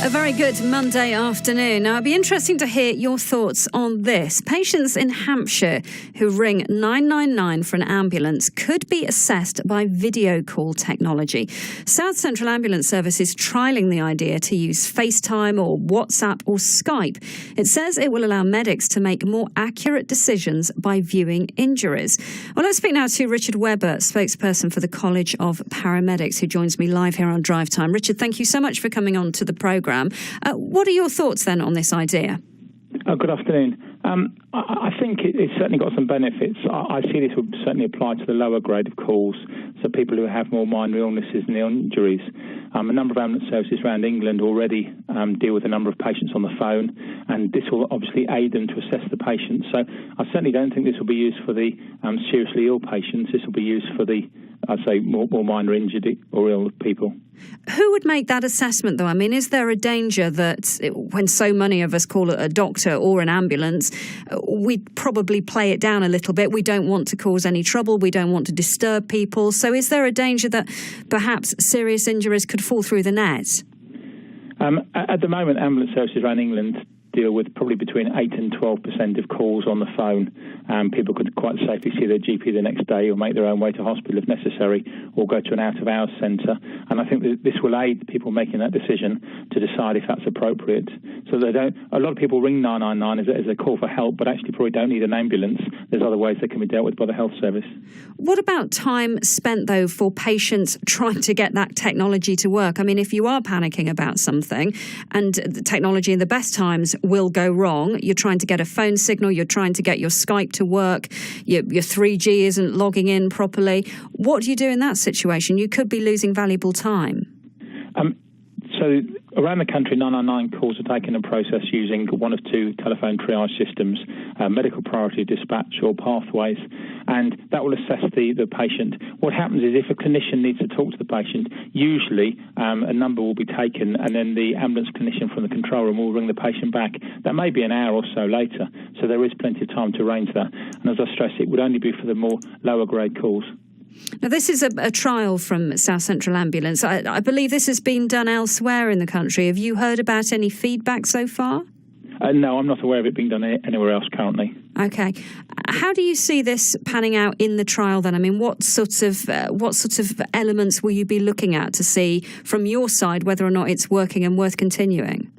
A very good Monday afternoon. Now, it'd be interesting to hear your thoughts on this. Patients in Hampshire who ring 999 for an ambulance could be assessed by video call technology. South Central Ambulance Service is trialling the idea to use FaceTime or WhatsApp or Skype. It says it will allow medics to make more accurate decisions by viewing injuries. Well, let's speak now to Richard Webber, spokesperson for the College of Paramedics, who joins me live here on Drive Time. Richard, thank you so much for coming on to the programme. What are your thoughts then on this idea? Good afternoon. I think it's certainly got some benefits. I see this would certainly apply to the lower grade of calls, so people who have more minor illnesses and injuries. A number of ambulance services around England already deal with a number of patients on the phone, and this will obviously aid them to assess the patient. So I certainly don't think this will be used for the seriously ill patients. This will be used for the, I'd say, more minor injured or ill people. Who would make that assessment, though? I mean, is there a danger that when so many of us call a doctor or an ambulance, we probably play it down a little bit? We don't want to cause any trouble. We don't want to disturb people. So is there a danger that perhaps serious injuries could fall through the net? At the moment, ambulance services around England deal with probably between 8 and 12% of calls on the phone. People could quite safely see their GP the next day or make their own way to hospital if necessary, or go to an out-of-hours centre. And I think that this will aid people making that decision to decide if that's appropriate. So they don't. A lot of people ring 999 as a call for help, but actually probably don't need an ambulance. There's other ways they can be dealt with by the health service. What about time spent, though, for patients trying to get that technology to work? I mean, if you are panicking about something and the technology in the best times will go wrong, you're trying to get a phone signal, you're trying to get your Skype to work, your 3G isn't logging in properly. What do you do in that situation? You could be losing valuable time. So around the country, 999 calls are taken and processed using one of two telephone triage systems, medical priority dispatch or pathways, and that will assess the patient. What happens is if a clinician needs to talk to the patient, usually a number will be taken and then the ambulance clinician from the control room will ring the patient back. That may be an hour or so later, so there is plenty of time to arrange that. And as I stress, it would only be for the more lower grade calls. Now, this is a trial from South Central Ambulance. I believe this has been done elsewhere in the country. Have you heard about any feedback so far? No, I'm not aware of it being done anywhere else currently. Okay. How do you see this panning out in the trial then? I mean, what sorts of elements will you be looking at to see from your side whether or not it's working and worth continuing?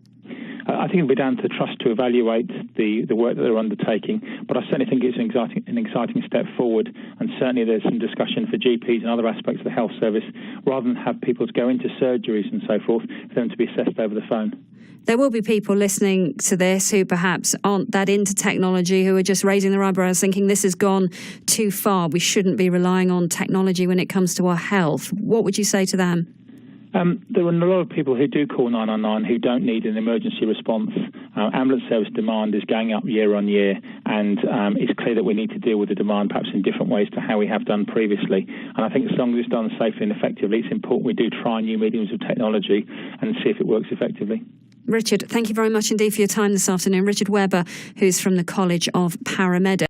I think it'll be down to the trust to evaluate the work that they're undertaking, but I certainly think it's an exciting step forward, and certainly there's some discussion for GPs and other aspects of the health service, rather than have people to go into surgeries and so forth, for them to be assessed over the phone. There will be people listening to this who perhaps aren't that into technology, who are just raising their eyebrows thinking this has gone too far. We shouldn't be relying on technology when it comes to our health. What would you say to them? There are a lot of people who do call 999 who don't need an emergency response. Ambulance service demand is going up year on year, and it's clear that we need to deal with the demand perhaps in different ways to how we have done previously. And I think as long as it's done safely and effectively, it's important we do try new mediums of technology and see if it works effectively. Richard, thank you very much indeed for your time this afternoon. Richard Webber, who's from the College of Paramedics.